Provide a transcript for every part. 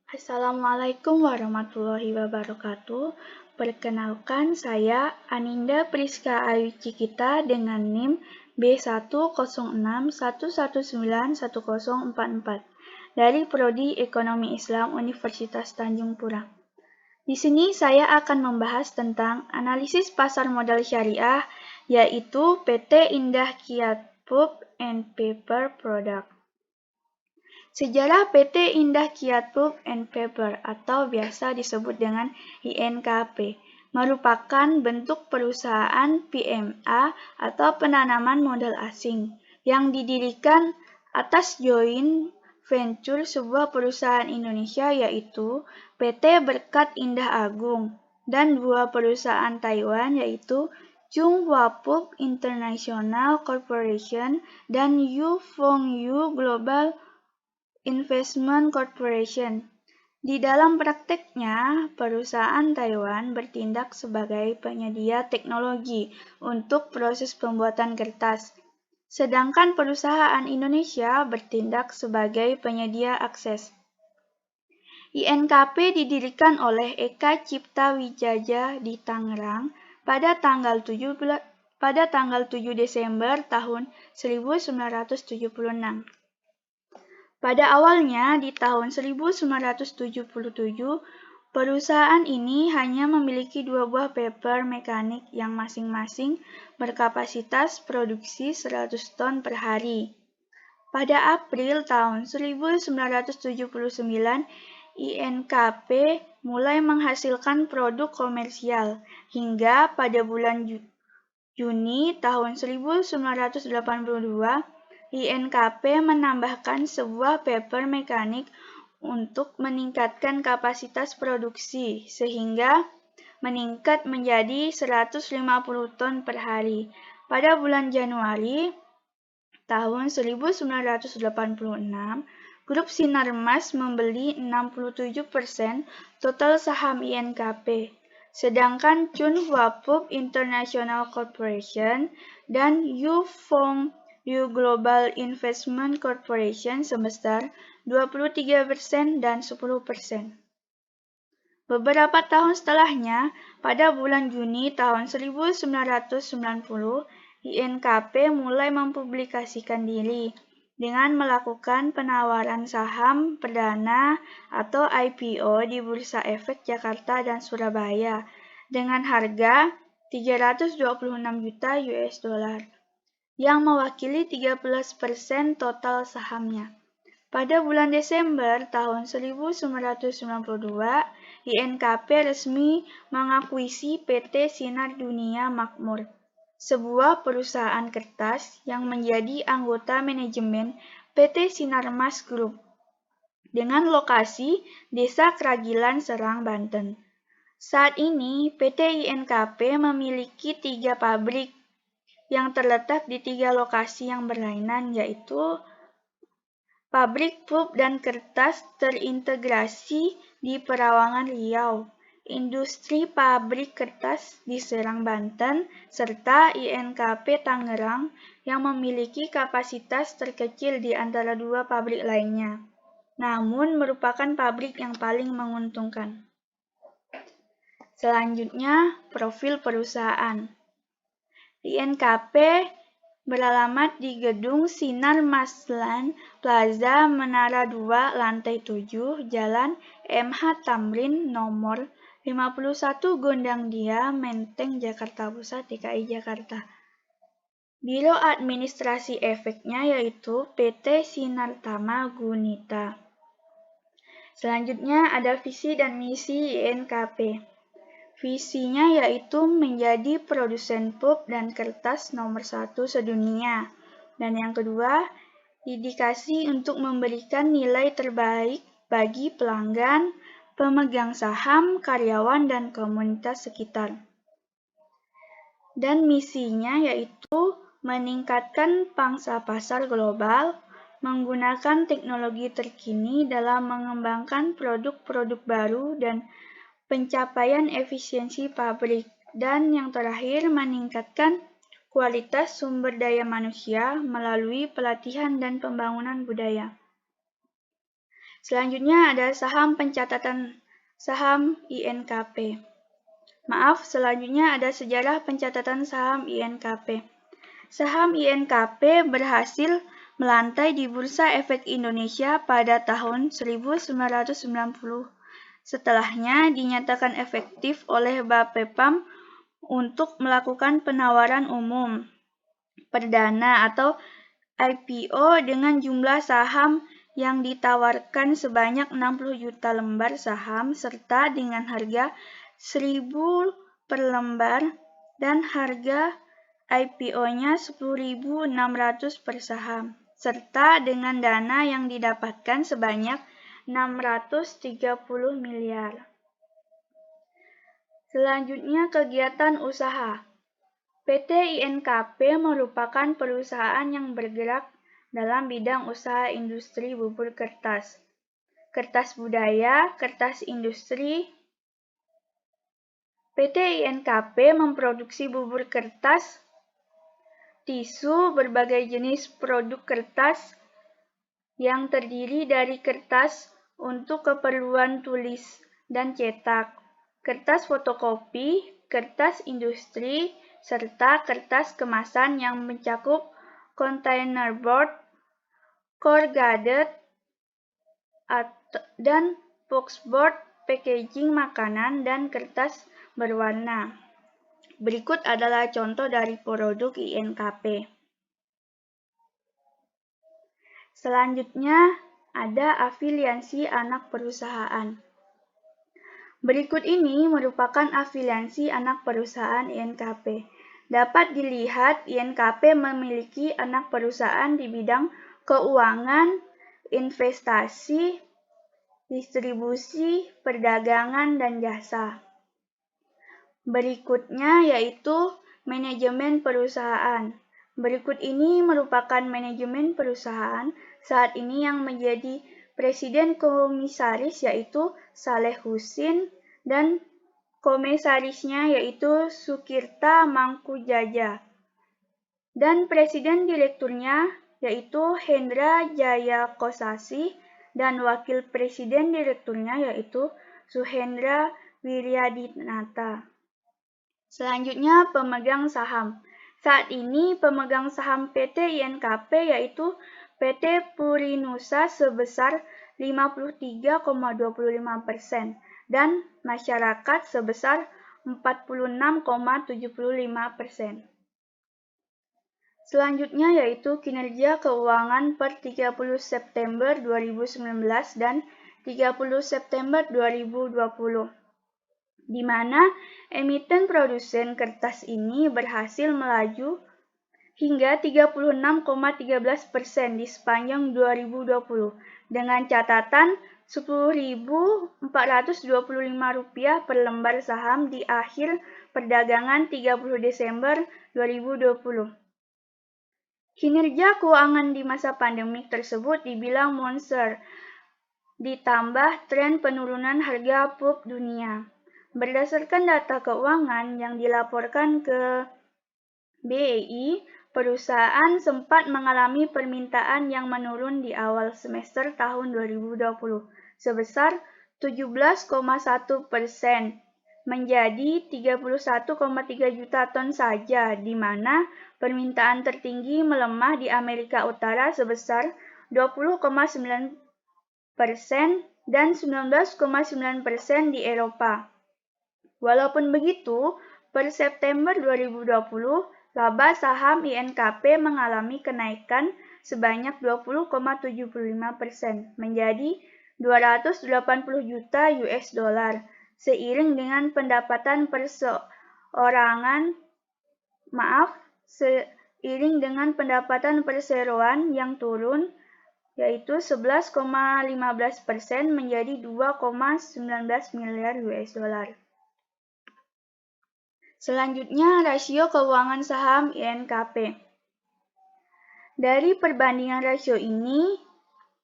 Assalamualaikum warahmatullahi wabarakatuh. Perkenalkan, saya Aninda Priska Ayu Cikita dengan NIM B10611911044 dari Prodi Ekonomi Islam Universitas Tanjung Pura. Di sini saya akan membahas tentang analisis pasar modal syariah, yaitu PT Indah Kiat Pulp and Paper Product. Sejarah PT Indah Kiat Pulp and Paper atau biasa disebut dengan INKP merupakan bentuk perusahaan PMA atau penanaman modal asing yang didirikan atas joint venture sebuah perusahaan Indonesia yaitu PT Berkat Indah Agung dan dua perusahaan Taiwan yaitu Chunghwa Pulp International Corporation dan Yufengyu Global Investment Corporation. Di dalam prakteknya, perusahaan Taiwan bertindak sebagai penyedia teknologi untuk proses pembuatan kertas, sedangkan perusahaan Indonesia bertindak sebagai penyedia akses. INKP didirikan oleh Eka Cipta Wijaja di Tangerang pada tanggal 7 Desember tahun 1976. Pada awalnya, di tahun 1977, perusahaan ini hanya memiliki dua buah paper mekanik yang masing-masing berkapasitas produksi 100 ton per hari. Pada April tahun 1979, INKP mulai menghasilkan produk komersial hingga pada bulan Juni tahun 1982, INKP menambahkan sebuah paper mekanik untuk meningkatkan kapasitas produksi sehingga meningkat menjadi 150 ton per hari. Pada bulan Januari tahun 1986, Grup Sinarmas membeli 67% total saham INKP. Sedangkan Chunghwa Pulp International Corporation dan Yufengyu Global Investment Corporation sebesar 23% dan 10%. Beberapa tahun setelahnya, pada bulan Juni tahun 1990, INKP mulai mempublikasikan diri dengan melakukan penawaran saham perdana atau IPO di Bursa Efek Jakarta dan Surabaya dengan harga 326 juta US dollar yang mewakili 13% total sahamnya. Pada bulan Desember tahun 1992, INKP resmi mengakuisisi PT Sinar Dunia Makmur, sebuah perusahaan kertas yang menjadi anggota manajemen PT Sinarmas Group dengan lokasi Desa Kragilan, Serang, Banten. Saat ini, PT INKP memiliki 3 pabrik yang terletak di 3 lokasi yang berlainan, yaitu pabrik pulp dan kertas terintegrasi di Perawangan, Riau, industri pabrik kertas di Serang, Banten, serta INKP Tangerang yang memiliki kapasitas terkecil di antara dua pabrik lainnya, namun merupakan pabrik yang paling menguntungkan. Selanjutnya, profil perusahaan. INKP beralamat di Gedung Sinar Maslan Plaza Menara 2, Lantai 7, Jalan MH Tamrin nomor 51 Gondang Dia, Menteng, Jakarta Pusat, DKI Jakarta. Biro administrasi efeknya yaitu PT Sinartama Gunita. Selanjutnya ada visi dan misi INKP. Visinya yaitu menjadi produsen pulp dan kertas nomor 1 sedunia. Dan yang kedua, dedikasi untuk memberikan nilai terbaik bagi pelanggan, pemegang saham, karyawan, dan komunitas sekitar. Dan misinya yaitu meningkatkan pangsa pasar global, menggunakan teknologi terkini dalam mengembangkan produk-produk baru dan pencapaian efisiensi pabrik, dan yang terakhir meningkatkan kualitas sumber daya manusia melalui pelatihan dan pembangunan budaya. Selanjutnya ada saham pencatatan saham INKP. Selanjutnya ada sejarah pencatatan saham INKP. Saham INKP berhasil melantai di Bursa Efek Indonesia pada tahun 1990. Setelahnya dinyatakan efektif oleh Bapepam untuk melakukan penawaran umum perdana atau IPO dengan jumlah saham yang ditawarkan sebanyak 60 juta lembar saham serta dengan harga 1.000 per lembar dan harga IPO-nya 10.600 per saham serta dengan dana yang didapatkan sebanyak 630 miliar. Selanjutnya kegiatan usaha. PT INKP merupakan perusahaan yang bergerak dalam bidang usaha industri bubur kertas, kertas budaya, kertas industri. PT INKP memproduksi bubur kertas, tisu, berbagai jenis produk kertas yang terdiri dari kertas untuk keperluan tulis dan cetak, kertas fotokopi, kertas industri, serta kertas kemasan yang mencakup containerboard, corrugated, dan boxboard, packaging makanan, dan kertas berwarna. Berikut adalah contoh dari produk INKP. Selanjutnya ada afiliasi anak perusahaan. Berikut ini merupakan afiliasi anak perusahaan INKP. Dapat dilihat INKP memiliki anak perusahaan di bidang keuangan, investasi, distribusi, perdagangan, dan jasa. Berikutnya yaitu manajemen perusahaan. Berikut ini merupakan manajemen perusahaan saat ini yang menjadi presiden komisaris yaitu Saleh Husin dan komisarisnya yaitu Sukirta Mangkujaja. Dan presiden direkturnya yaitu Hendra Jayakosasi dan wakil presiden direkturnya yaitu Suhendra Wiryadinata. Selanjutnya pemegang saham. Saat ini pemegang saham PT INKP yaitu PT Purinusa sebesar 53,25% dan masyarakat sebesar 46,75%. Selanjutnya yaitu kinerja keuangan per 30 September 2019 dan 30 September 2020. Di mana emiten produsen kertas ini berhasil melaju hingga 36,13% di sepanjang 2020 dengan catatan Rp10.425 per lembar saham di akhir perdagangan 30 Desember 2020. Kinerja keuangan di masa pandemik tersebut dibilang monster, ditambah tren penurunan harga pulp dunia. Berdasarkan data keuangan yang dilaporkan ke BEI, perusahaan sempat mengalami permintaan yang menurun di awal semester tahun 2020 sebesar 17,1% menjadi 31,3 juta ton saja, di mana permintaan tertinggi melemah di Amerika Utara sebesar 20,9% dan 19,9% di Eropa. Walaupun begitu, per September 2020, laba saham INKP mengalami kenaikan sebanyak 20,75% menjadi 280 juta US dollar, seiring dengan pendapatan perseroan yang turun yaitu 11,15% menjadi 2,19 miliar US dollar. Selanjutnya, rasio keuangan saham INKP. Dari perbandingan rasio ini,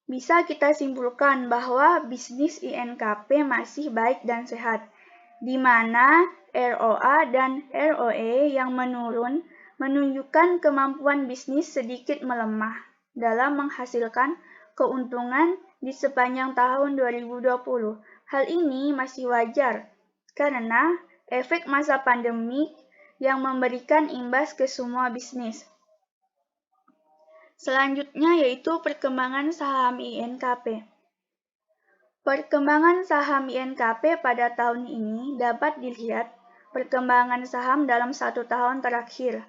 bisa kita simpulkan bahwa bisnis INKP masih baik dan sehat, di mana ROA dan ROE yang menurun menunjukkan kemampuan bisnis sedikit melemah dalam menghasilkan keuntungan di sepanjang tahun 2020. Hal ini masih wajar karena efek masa pandemi yang memberikan imbas ke semua bisnis. Selanjutnya yaitu perkembangan saham INKP. Perkembangan saham INKP pada tahun ini dapat dilihat perkembangan saham dalam 1 tahun terakhir.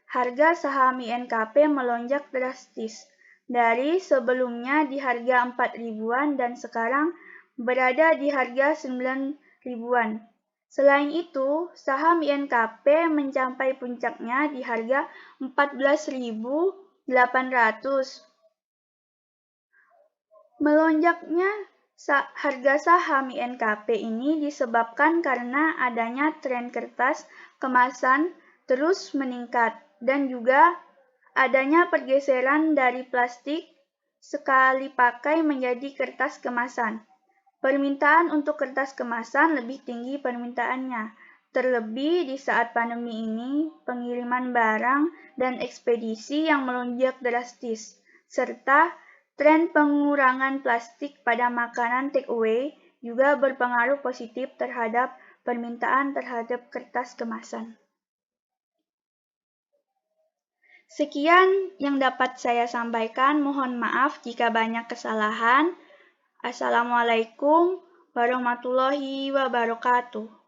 Harga saham INKP melonjak drastis dari sebelumnya di harga 4 ribuan dan sekarang berada di harga 9 ribuan. Selain itu, saham INKP mencapai puncaknya di harga 14.800. Melonjaknya harga saham INKP ini disebabkan karena adanya tren kertas kemasan terus meningkat dan juga adanya pergeseran dari plastik sekali pakai menjadi kertas kemasan. Permintaan untuk kertas kemasan lebih tinggi permintaannya. Terlebih di saat pandemi ini, pengiriman barang dan ekspedisi yang melonjak drastis, serta tren pengurangan plastik pada makanan take away juga berpengaruh positif terhadap permintaan terhadap kertas kemasan. Sekian yang dapat saya sampaikan. Mohon maaf jika banyak kesalahan. Assalamualaikum warahmatullahi wabarakatuh.